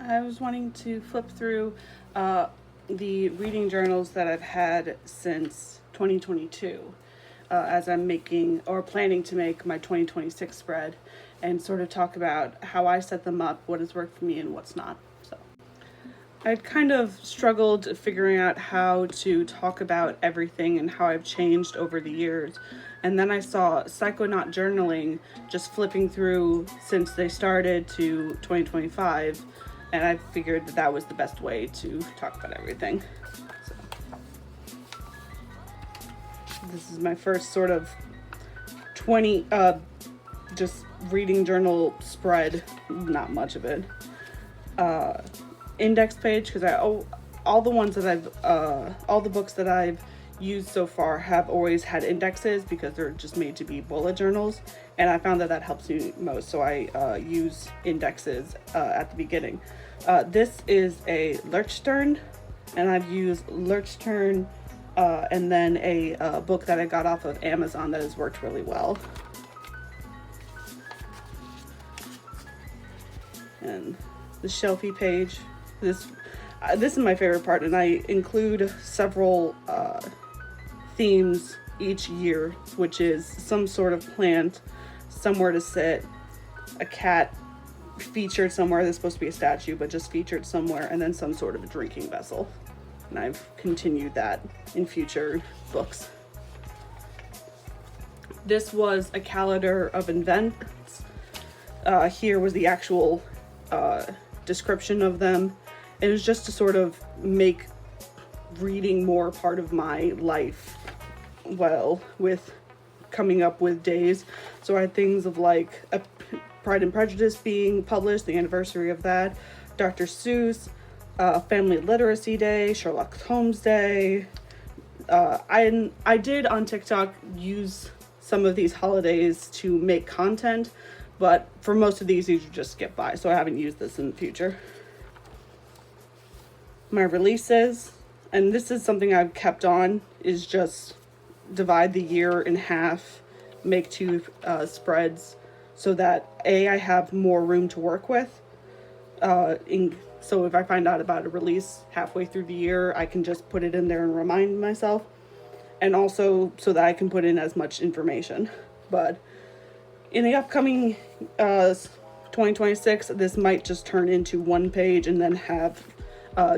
I was wanting to flip through the reading journals that I've had since 2022 as I'm making or planning to make my 2026 spread and sort of talk about how I set them up, what has worked for me, and what's not. So I'd kind of struggled figuring out how to talk about everything and how I've changed over the years. And then I saw Psychonaut Journaling just flipping through since they started to 2025, and I figured that that was the best way to talk about everything. So, this is my first sort of 20 just reading journal spread, not much of it. Index page, because all the ones that all the books that I've used so far have always had indexes because they're just made to be bullet journals, and I found that that helps me most, so I use indexes at the beginning. This is a Leuchtturm, and I've used Leuchtturm and then a book that I got off of Amazon that has worked really well. And the shelfie page, this is my favorite part, and I include several themes each year, which is some sort of plant, somewhere to sit, a cat featured somewhere that's supposed to be a statue but just featured somewhere, and then some sort of a drinking vessel. And I've continued that in future books. This was a calendar of events. Here was the actual description of them. It was just to sort of make reading more part of my life, well, with coming up with days. So I had things of like Pride and Prejudice being published, the anniversary of that, Dr. Seuss, Family Literacy Day, Sherlock Holmes Day. I did on TikTok use some of these holidays to make content, but for most of these you just skip by, so I haven't used this in the future. My releases, and this is something I've kept on, is just divide the year in half, make two spreads, so that I have more room to work with. So if I find out about a release halfway through the year, I can just put it in there and remind myself, and also so that I can put in as much information. But in the upcoming 2026, this might just turn into one page and then have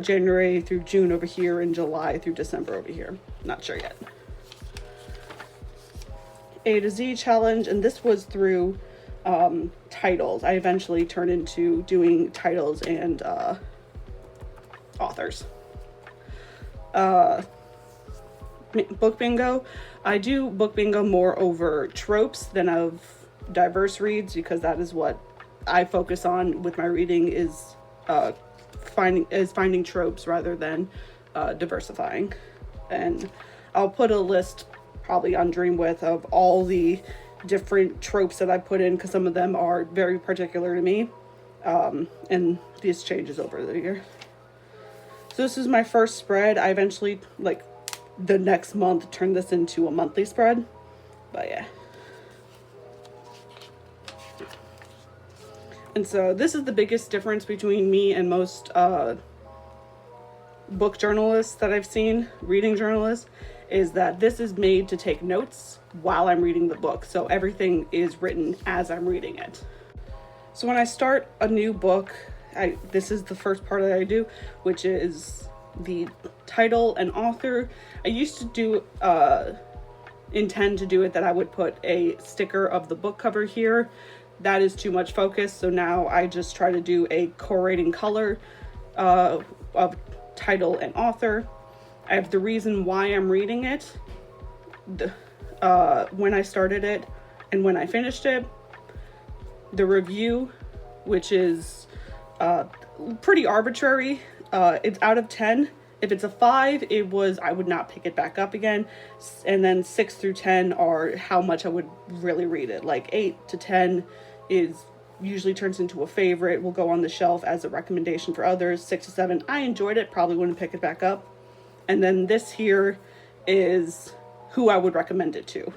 January through June over here and July through December over here. Not sure yet. A to Z challenge, and this was through titles. I eventually turned into doing titles and authors. Book bingo. I do book bingo more over tropes than of diverse reads, because that is what I focus on with my reading, is finding tropes rather than diversifying. And I'll put a list probably on Dreamwidth of all the different tropes that I put in, because some of them are very particular to me, and this changes over the year. So this is my first spread. I eventually, like the next month, turned this into a monthly spread, but yeah. And so this is the biggest difference between me and most book journalists that I've seen, reading journalists, is that this is made to take notes while I'm reading the book. So everything is written as I'm reading it. So when I start a new book, this is the first part that I do, which is the title and author. I used to do intend to do it that I would put a sticker of the book cover here. That is too much focus, so now I just try to do a correlating color of title and author. I have the reason why I'm reading it, when I started it and when I finished it, the review, which is pretty arbitrary. It's out of 10. If it's a 5, I would not pick it back up again. And then 6 through 10 are how much I would really read it. Like 8 to 10 usually turns into a favorite, will go on the shelf as a recommendation for others. 6 to 7, I enjoyed it, probably wouldn't pick it back up. And then this here is who I would recommend it to.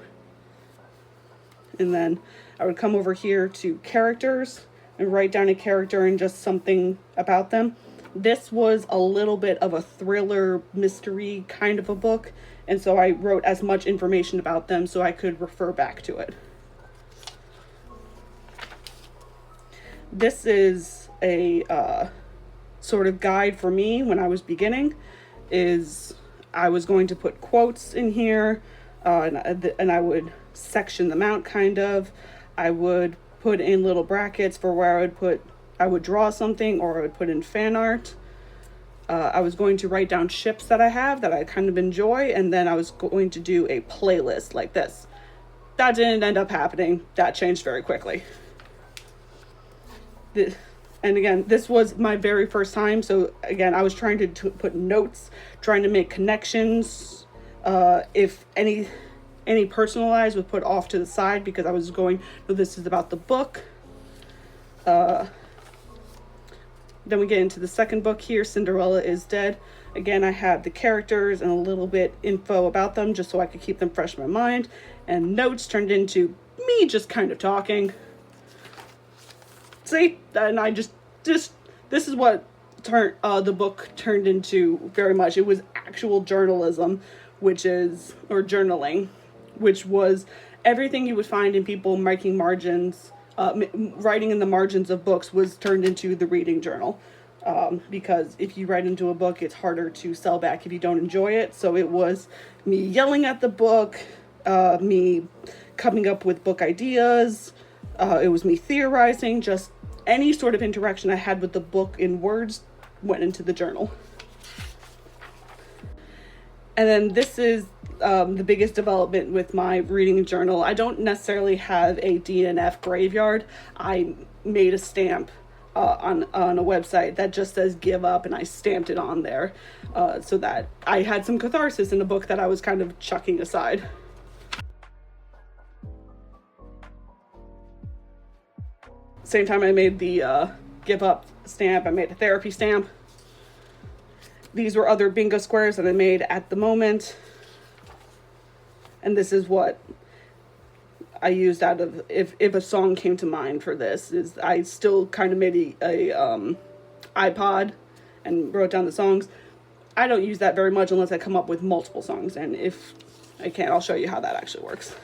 And then I would come over here to characters, and write down a character and just something about them. This was a little bit of a thriller mystery kind of a book, and so I wrote as much information about them so I could refer back to it. This is a sort of guide for me when I was beginning. Is I was going to put quotes in here, and I would section them out kind of. I would put in little brackets for where I would draw something, or I would put in fan art. I was going to write down ships that I have that I kind of enjoy, and then I was going to do a playlist like this. That didn't end up happening. That changed very quickly. And again, this was my very first time, so again, I was trying to put notes, trying to make connections. If any personalized was put off to the side, because I was going, no, this is about the book. Then we get into the second book here, Cinderella is Dead. Again, I have the characters and a little bit info about them just so I could keep them fresh in my mind. And notes turned into me just kind of talking. See? And I just this is what the book turned into very much. It was actual journalism, or journaling, which was everything you would find in people making margins, writing in the margins of books was turned into the reading journal. Because if you write into a book, it's harder to sell back if you don't enjoy it. So it was me yelling at the book, me coming up with book ideas. It was me theorizing. Just any sort of interaction I had with the book in words went into the journal. And then this is the biggest development with my reading journal. I don't necessarily have a DNF graveyard. I made a stamp on a website that just says give up, and I stamped it on there so that I had some catharsis in a book that I was kind of chucking aside. Same time I made the give up stamp, I made a therapy stamp. These were other bingo squares that I made at the moment. And this is what I used out of, if a song came to mind for this, is I still kind of made a iPod and wrote down the songs. I don't use that very much unless I come up with multiple songs. And if I can, I'll show you how that actually works.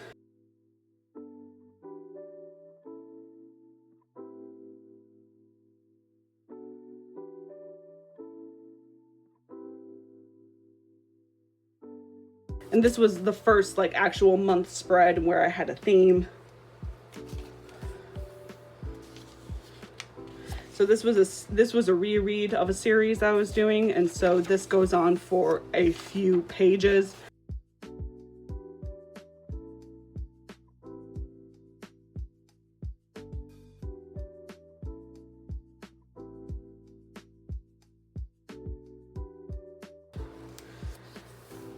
And this was the first like actual month spread where I had a theme. So this was a reread of a series I was doing, and so this goes on for a few pages.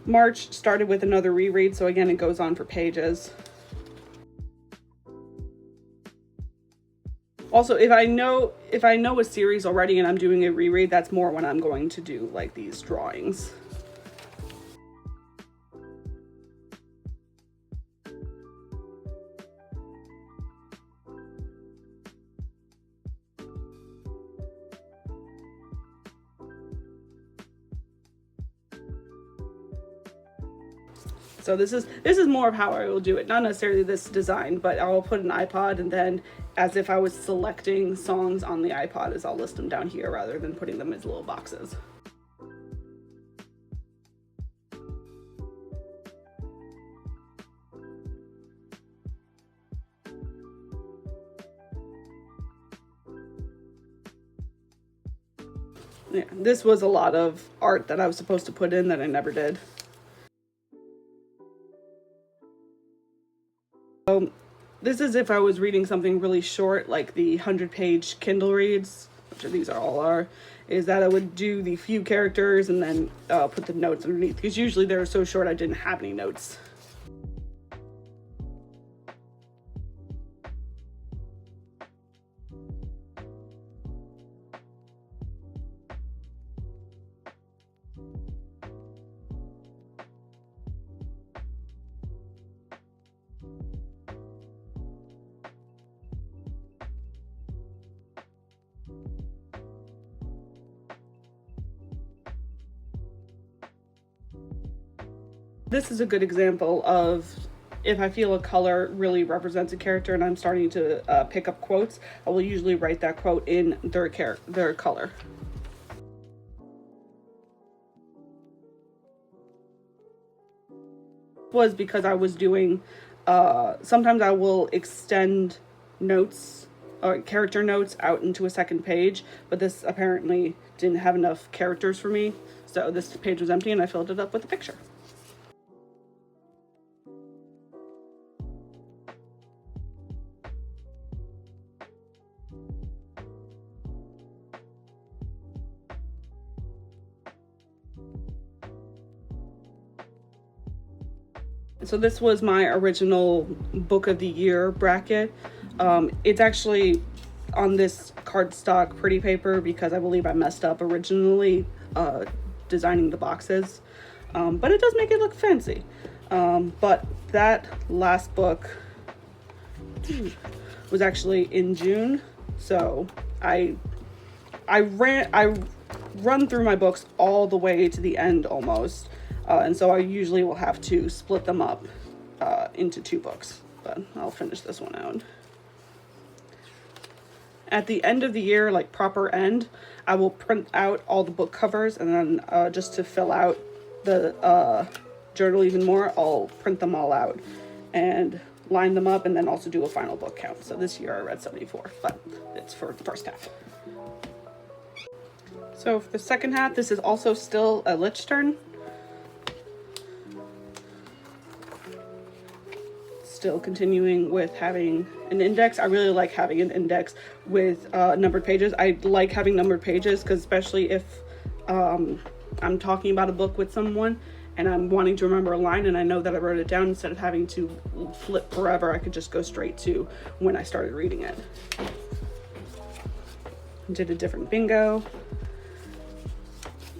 March started with another reread, so again, it goes on for pages. Also, if I know a series already and I'm doing a reread, that's more when I'm going to do like these drawings. So this is more of how I will do it. Not necessarily this design, but I'll put an iPod, and then as if I was selecting songs on the iPod, as I'll list them down here rather than putting them as little boxes. Yeah, this was a lot of art that I was supposed to put in that I never did. So this is if I was reading something really short, like the 100-page Kindle reads, which these all are, is that I would do the few characters and then put the notes underneath, because usually they're so short I didn't have any notes. This is a good example of if I feel a color really represents a character and I'm starting to pick up quotes, I will usually write that quote in their color. Was because I was doing, sometimes I will extend notes or character notes out into a second page, but this apparently didn't have enough characters for me, so this page was empty and I filled it up with a picture. So this was my original book of the year bracket. It's actually on this cardstock pretty paper because I believe I messed up originally designing the boxes, but it does make it look fancy. But that last book was actually in June, so I run through my books all the way to the end almost. And so I usually will have to split them up into 2 books, but I'll finish this one out. At the end of the year, like proper end, I will print out all the book covers, and then just to fill out the journal even more, I'll print them all out and line them up and then also do a final book count. So this year I read 74, but it's for the first half. So for the second half, this is also still a lich turn. Still continuing with having an index. I really like having an index with numbered pages. I like having numbered pages because especially if I'm talking about a book with someone and I'm wanting to remember a line and I know that I wrote it down, instead of having to flip forever, I could just go straight to when I started reading it. Did a different bingo.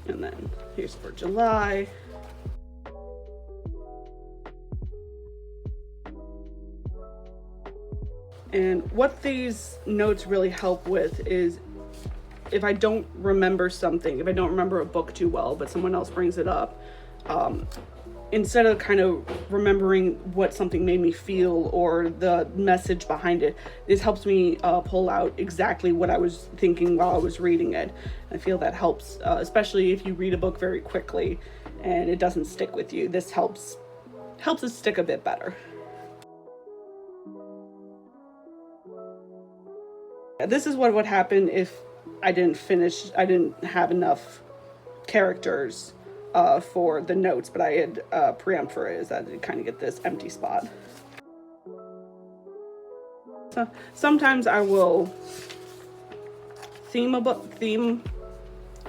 And then here's for July. And what these notes really help with is if I don't remember something, if I don't remember a book too well, but someone else brings it up, instead of kind of remembering what something made me feel or the message behind it, this helps me pull out exactly what I was thinking while I was reading it. I feel that helps, especially if you read a book very quickly and it doesn't stick with you. This helps it stick a bit better. This is what would happen if I didn't have enough characters for the notes, but I had preempt for it, is that I kind of get this empty spot. So sometimes I will theme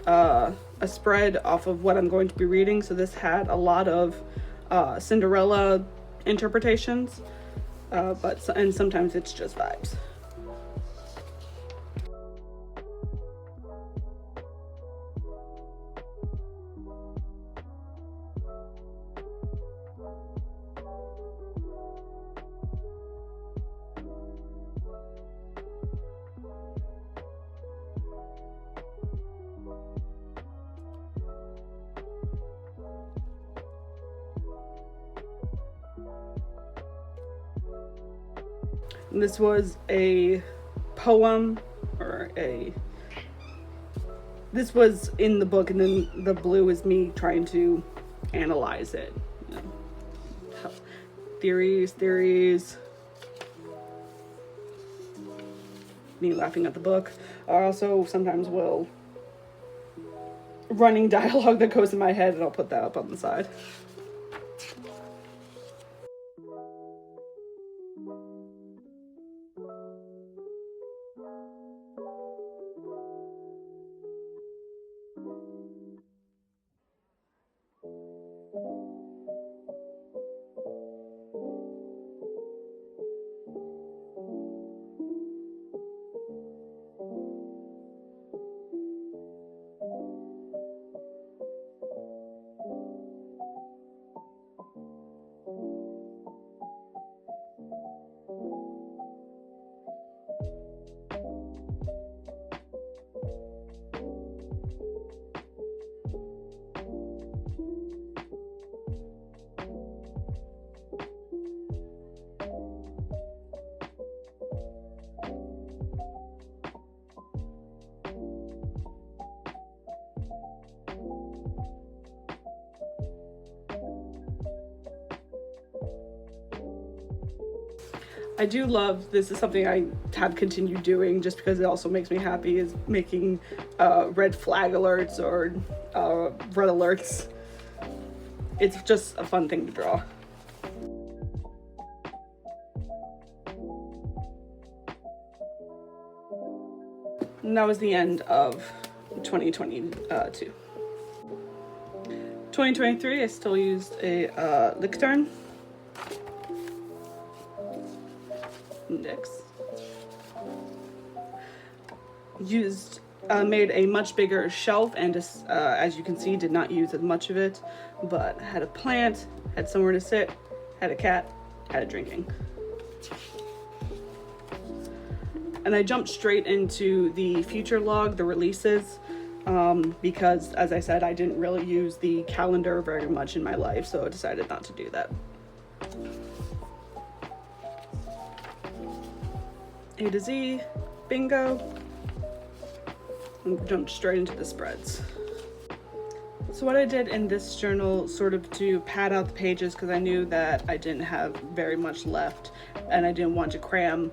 a spread off of what I'm going to be reading. So this had a lot of Cinderella interpretations, and sometimes it's just vibes. And this was a poem, this was in the book, and then the blue is me trying to analyze it. You know, theories. Me laughing at the book. I also sometimes will running dialogue that goes in my head, and I'll put that up on the side. I do love, this is something I have continued doing just because it also makes me happy, is making red flag alerts or red alerts. It's just a fun thing to draw. And that was the end of 2022. 2023, I still used a Lictern index. Made a much bigger shelf, and as you can see, did not use as much of it, but had a plant, had somewhere to sit, had a cat, had a drinking. And I jumped straight into the future log, the releases, because as I said, I didn't really use the calendar very much in my life, so I decided not to do that. A to Z, bingo, and jumped straight into the spreads. So what I did in this journal, sort of to pad out the pages, because I knew that I didn't have very much left and I didn't want to cram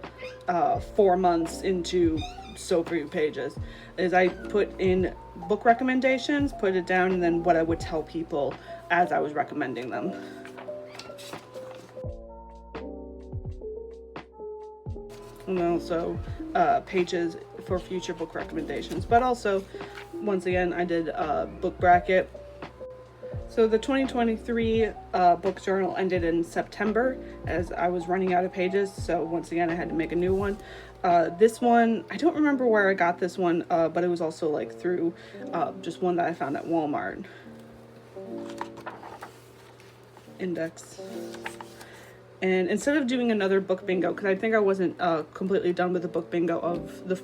4 months into so few pages, is I put in book recommendations, put it down, and then what I would tell people as I was recommending them. And also pages for future book recommendations, but also once again I did a book bracket. So the 2023 book journal ended in September as I was running out of pages, so once again I had to make a new one. This one, I don't remember where I got this one, but it was also like through just one that I found at Walmart. Index. And instead of doing another book bingo, because I think I wasn't completely done with the book bingo of the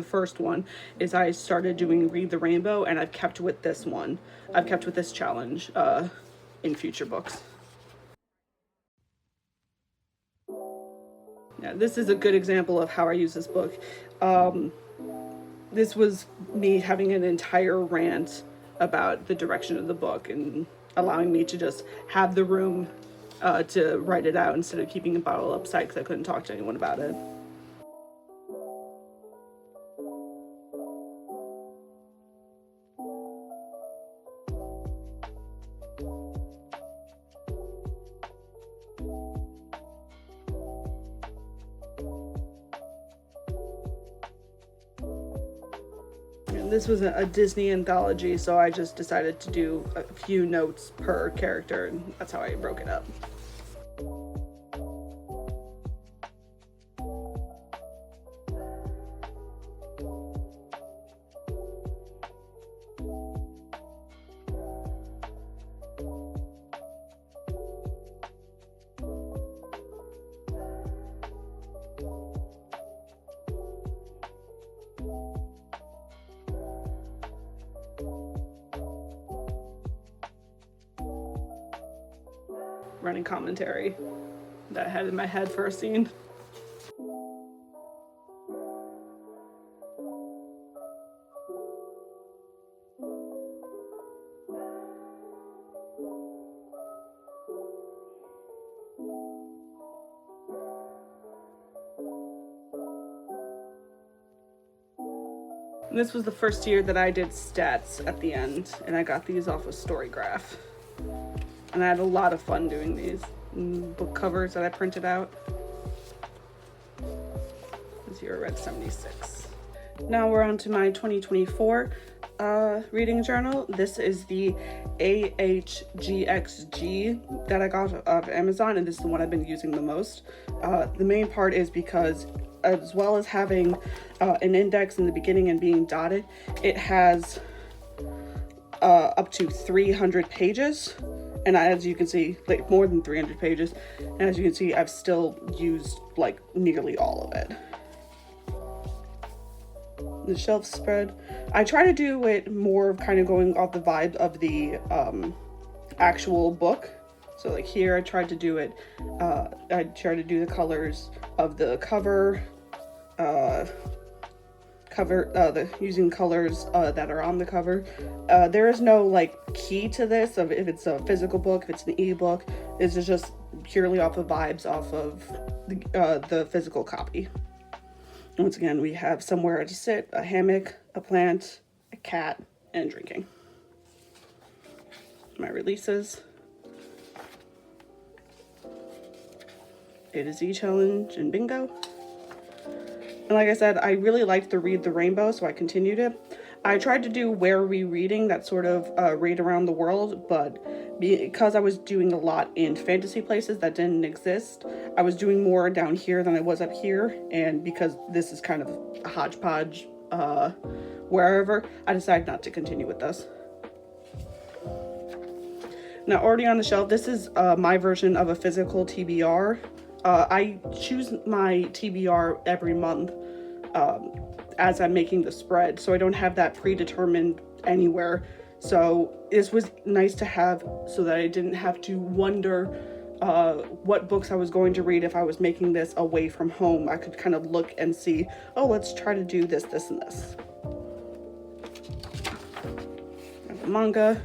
first one, is I started doing Read the Rainbow, and I've kept with this one. I've kept with this challenge in future books. Yeah, this is a good example of how I use this book. This was me having an entire rant about the direction of the book and allowing me to just have the room to write it out instead of keeping a bottle upside because I couldn't talk to anyone about it. This was a Disney anthology, so I just decided to do a few notes per character, and that's how I broke it up. Running commentary that I had in my head for a scene. And this was the first year that I did stats at the end, and I got these off of Storygraph. And I had a lot of fun doing these book covers that I printed out. This year I read 76. Now we're on to my 2024 reading journal. This is the AHGXG that I got off Amazon, and this is the one I've been using the most. The main part is because as well as having an index in the beginning and being dotted, it has up to 300 pages. And as you can see, like more than 300 pages. And as you can see, I've still used like nearly all of it. The shelf spread. I try to do it more kind of going off the vibe of the actual book. So like here, I tried to do it. I tried to do the colors of the cover. Using colors that are on the cover. There is no like key to this of if it's a physical book, if it's an ebook. This is just purely off of vibes, off of the physical copy. Once again, we have somewhere to sit, a hammock, a plant, a cat, and drinking. My releases. A to Z challenge and bingo. And like I said, I really liked the Read the Rainbow, so I continued it. I tried to do Where Are We Reading, that sort of read around the world, but because I was doing a lot in fantasy places that didn't exist, I was doing more down here than I was up here, and because this is kind of a hodgepodge wherever, I decided not to continue with this. Now, already on the shelf, this is my version of a physical TBR. I choose my TBR every month as I'm making the spread, so I don't have that predetermined anywhere. So this was nice to have so that I didn't have to wonder what books I was going to read if I was making this away from home. I could kind of look and see, oh, let's try to do this, this, and this. Manga.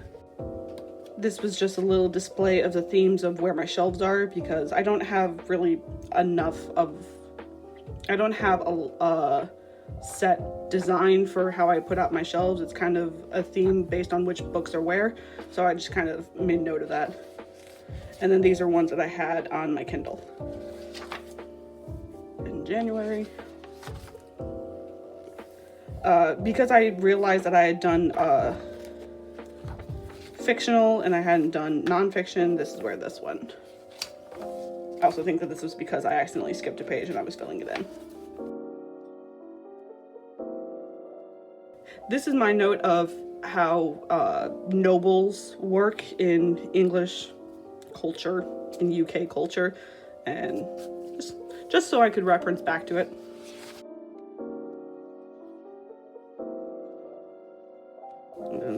This was just a little display of the themes of where my shelves are, because I don't have really enough of, I don't have a set design for how I put out my shelves. It's kind of a theme based on which books are where, so I just kind of made note of that. And then these are ones that I had on my Kindle in January. Because I realized that I had done fictional and I hadn't done nonfiction, this is where this went. I also think that this was because I accidentally skipped a page and I was filling it in. This is my note of how nobles work in English culture, in UK culture, and just so I could reference back to it.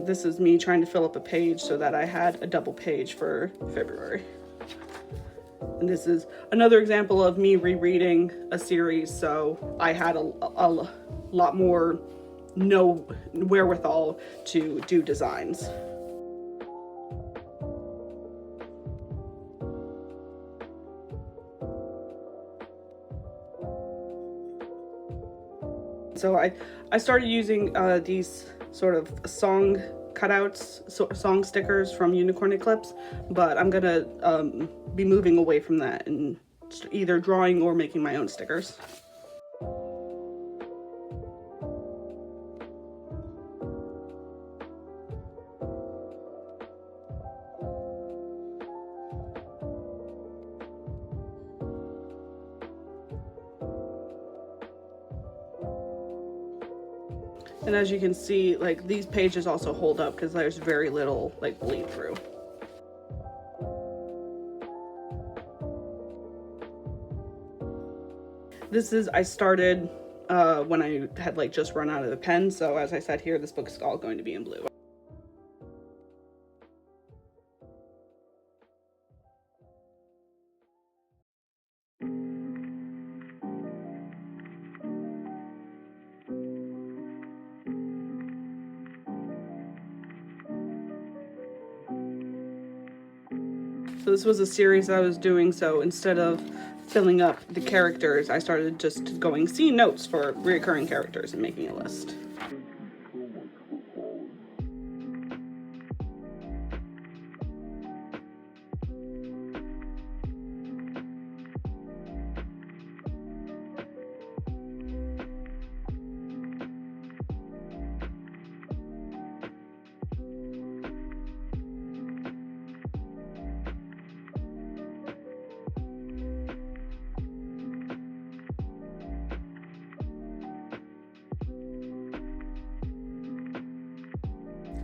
This is me trying to fill up a page so that I had a double page for February. And this is another example of me rereading a series, so I had a lot more wherewithal to do designs. So I started using these sort of song cutouts, song stickers from Unicorn Eclipse, but I'm gonna be moving away from that and either drawing or making my own stickers. And as you can see, like, these pages also hold up because there's very little like bleed through. This is, I started when I had like just run out of the pen, so as I said here, this book is all going to be in blue. So this was a series I was doing, so instead of filling up the characters, I started just going scene notes for recurring characters and making a list.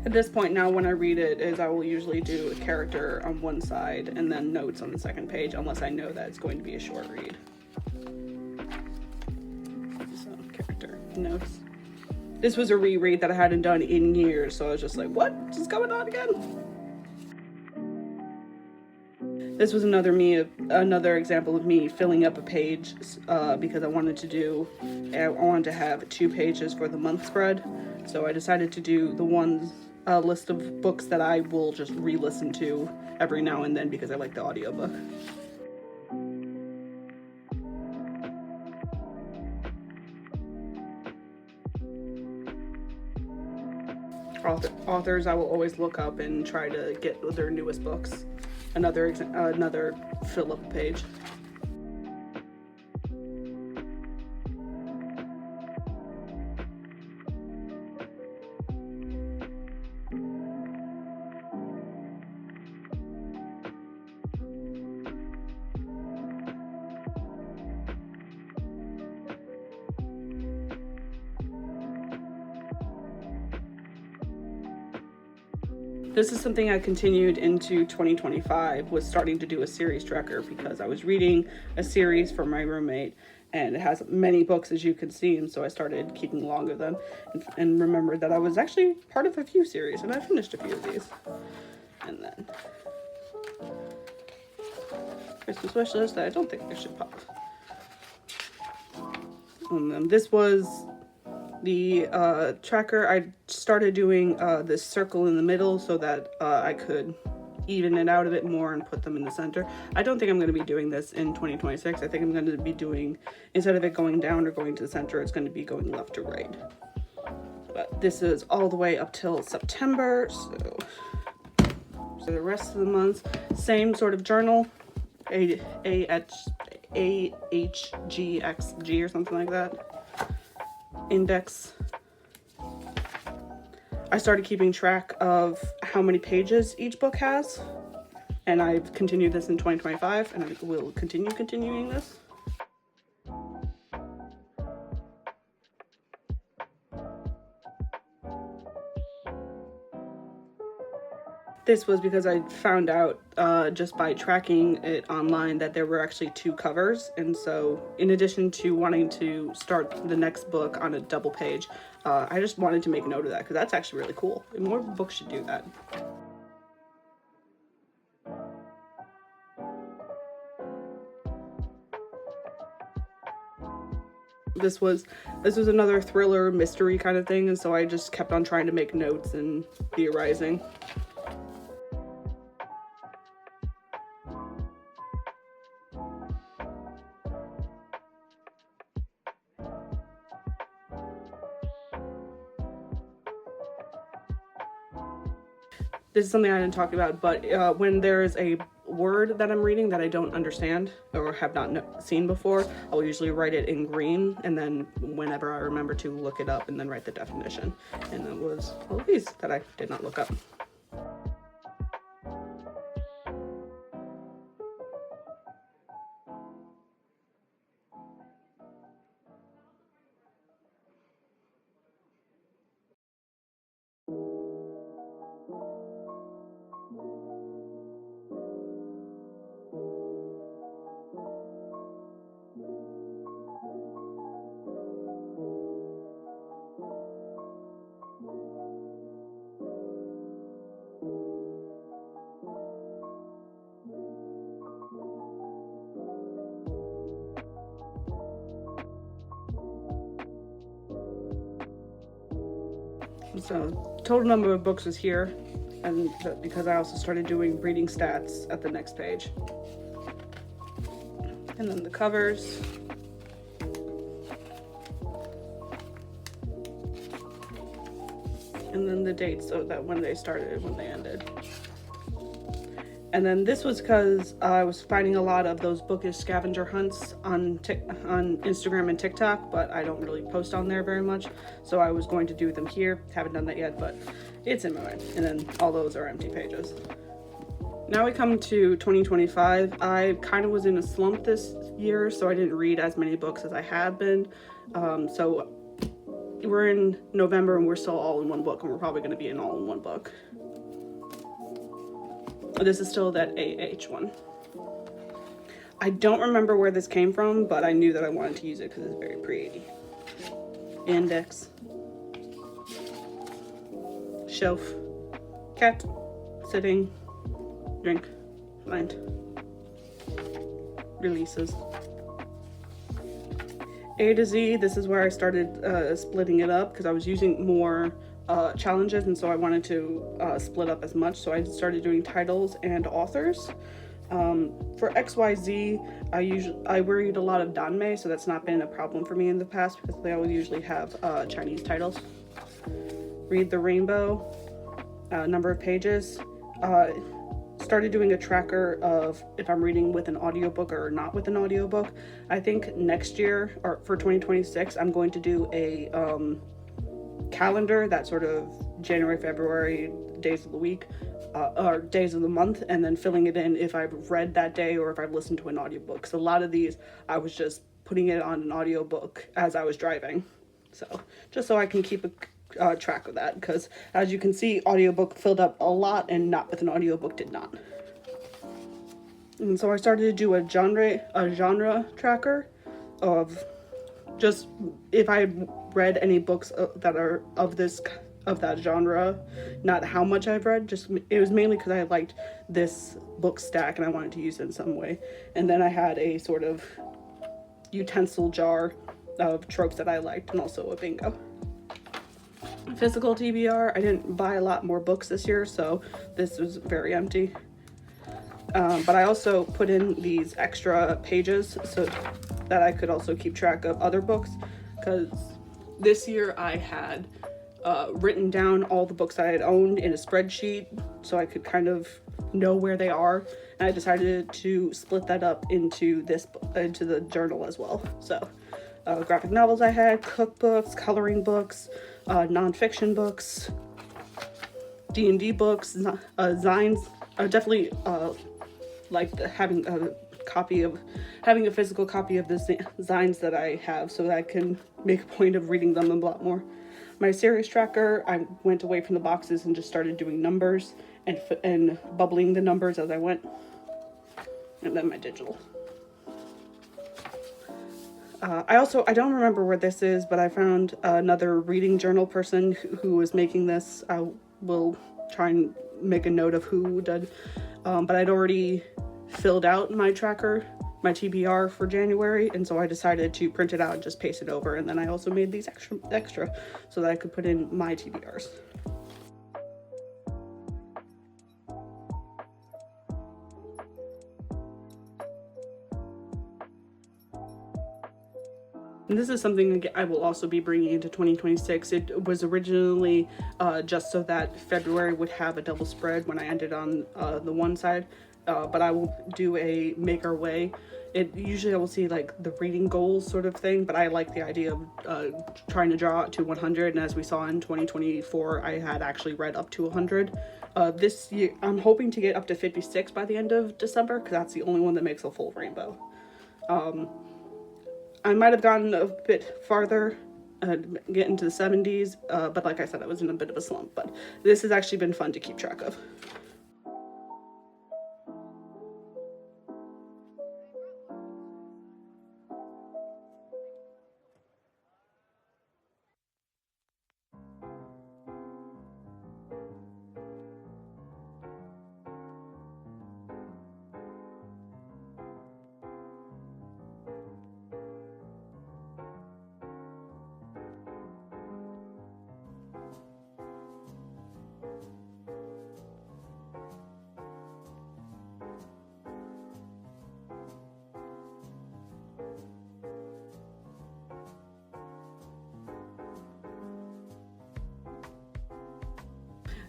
At this point now, when I read it, is I will usually do a character on one side and then notes on the second page, unless I know that it's going to be a short read. So, character, notes. This was a reread that I hadn't done in years, so I was just like, what is going on again? This was another example of me filling up a page because I wanted to have 2 pages for the month spread. So I decided to do the list of books that I will just re-listen to every now and then because I like the audiobook. authors, I will always look up and try to get their newest books. Another fill-up page. This is something I continued into 2025, was starting to do a series tracker, because I was reading a series for my roommate and it has many books, as you can see, and so I started keeping log of them and remembered that I was actually part of a few series, and I finished a few of these. And then Christmas wish list that I don't think I should pop. And then this was the tracker. I started doing this circle in the middle so that I could even it out a bit more and put them in the center. I don't think I'm going to be doing this in 2026. I think I'm going to be doing, instead of it going down or going to the center, it's going to be going left to right. But this is all the way up till September, so the rest of the months, same sort of journal, AHGXG or something like that. Index. I started keeping track of how many pages each book has, and I've continued this in 2025, and I will continuing this. This was because I found out just by tracking it online that there were actually 2 covers, and so in addition to wanting to start the next book on a double page, I just wanted to make a note of that because that's actually really cool. And more books should do that. This was another thriller mystery kind of thing, and so I just kept on trying to make notes and theorizing. This is something I didn't talk about, but when there is a word that I'm reading that I don't understand or have not seen before, I will usually write it in green, and then whenever I remember to look it up and then write the definition. And it was all these that I did not look up. So total number of books is here, and because I also started doing reading stats at the next page. And then the covers. And then the dates, so that when they started and when they ended. And then this was because I was finding a lot of those bookish scavenger hunts on Instagram and TikTok, but I don't really post on there very much. So I was going to do them here. Haven't done that yet, but it's in my mind. And then all those are empty pages. Now we come to 2025. I kind of was in a slump this year, so I didn't read as many books as I have been. So we're in November and we're still all in one book, and we're probably going to be in all in one book. This is still that AH one. I don't remember where this came from, but I knew that I wanted to use it because it's very pretty. Index. Shelf. Cat. Sitting. Drink. Find. Releases. A to Z, this is where I started splitting it up because I was using more challenges, and so I wanted to split up as much, so I started doing titles and authors. For XYZ, I read a lot of Danmei, so that's not been a problem for me in the past because they always usually have Chinese titles. Read the Rainbow, number of pages. Started doing a tracker of if I'm reading with an audiobook or not with an audiobook. I think next year, or for 2026, I'm going to do a calendar, that sort of January, February, days of the week, or days of the month, and then filling it in if I've read that day or if I've listened to an audiobook. So a lot of these, I was just putting it on an audiobook as I was driving. So just so I can keep a track of that, because as you can see, audiobook filled up a lot and not with an audiobook did not. And so I started to do a genre tracker of just if I read any books that are of that genre, not how much I've read, just it was mainly because I liked this book stack and I wanted to use it in some way. And then I had a sort of utensil jar of tropes that I liked, and also a bingo. Physical TBR, I didn't buy a lot more books this year, so this was very empty. But I also put in these extra pages so that I could also keep track of other books, because this year I had written down all the books I had owned in a spreadsheet so I could kind of know where they are, and I decided to split that up into the journal as well. So graphic novels I had, cookbooks, coloring books, nonfiction books, D&D books, zines. I definitely like having a physical copy of the zines that I have, so that I can make a point of reading them a lot more. My series tracker, I went away from the boxes and just started doing numbers and bubbling the numbers as I went. And then my digital. I don't remember where this is, but I found another reading journal person who was making this. I will try and make a note of who did. But I'd already filled out my tracker, my TBR for January, and so I decided to print it out and just paste it over. And then I also made these extra so that I could put in my TBRs. And this is something I will also be bringing into 2026. It was originally just so that February would have a double spread when I ended on the one side, but I will do a make our way. Usually I will see like the reading goals sort of thing, but I like the idea of trying to draw it to 100, and as we saw in 2024, I had actually read up to 100. This year, I'm hoping to get up to 56 by the end of December, because that's the only one that makes a full rainbow. I might have gotten a bit farther, get into the 70s, but like I said, I was in a bit of a slump, but this has actually been fun to keep track of.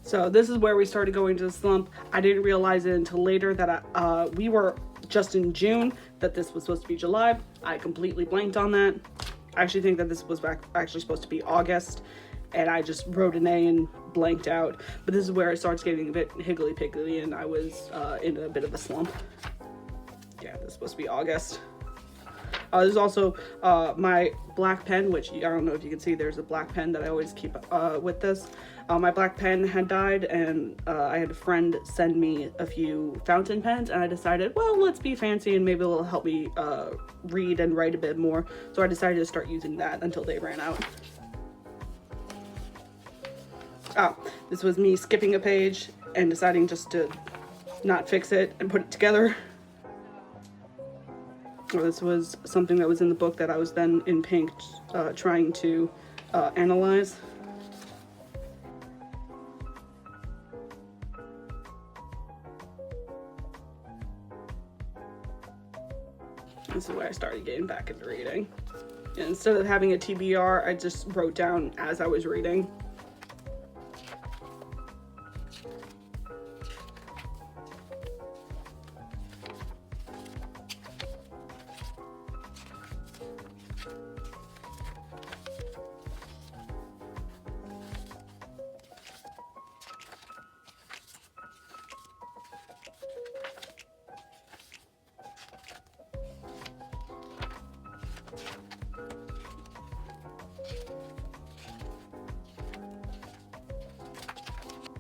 So this is where we started going to the slump. I didn't realize it until later that we were just in June, that this was supposed to be July. I completely blanked on that. I actually think that this was actually supposed to be August, and I just wrote an A and blanked out. But this is where it starts getting a bit higgly-piggly, and I was in a bit of a slump. Yeah, this is supposed to be August. There's also my black pen, which I don't know if you can see, there's a black pen that I always keep with this. My black pen had died, and I had a friend send me a few fountain pens, and I decided, well, let's be fancy and maybe it'll help me read and write a bit more. So I decided to start using that until they ran out. This was me skipping a page and deciding just to not fix it and put it together. This was something that was in the book that I was then in pink trying to analyze. This is where I started getting back into reading. And instead of having a TBR, I just wrote down as I was reading.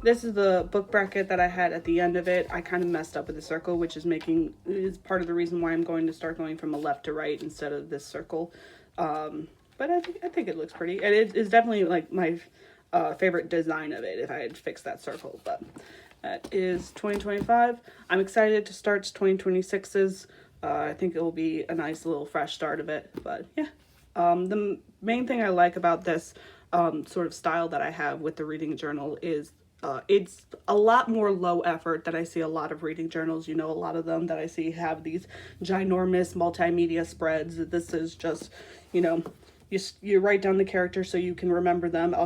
This is the book bracket that I had at the end of it. I kind of messed up with the circle, which is part of the reason why I'm going to start going from a left to right instead of this circle. But I think it looks pretty, and it is definitely like my favorite design of it if I had fixed that circle. But that is 2025. I'm excited to start 2026's. I think it will be a nice little fresh start of it. But yeah, the main thing I like about this sort of style that I have with the reading journal is it's a lot more low effort than I see a lot of reading journals. You know, a lot of them that I see have these ginormous multimedia spreads. This is just, you know, you write down the characters so you can remember them.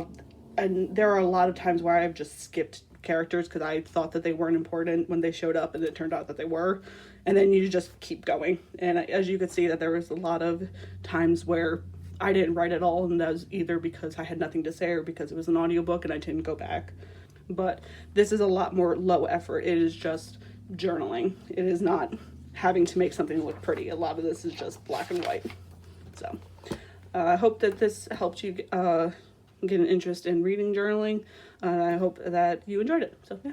And there are a lot of times where I've just skipped characters because I thought that they weren't important when they showed up, and it turned out that they were. And then you just keep going. And as you could see, that there was a lot of times where I didn't write at all, and that was either because I had nothing to say or because it was an audiobook and I didn't go back. But this is a lot more low effort. It is just journaling. It is not having to make something look pretty. A lot of this is just black and white. So I hope that this helped you get an interest in reading journaling. I hope that you enjoyed it. So yeah.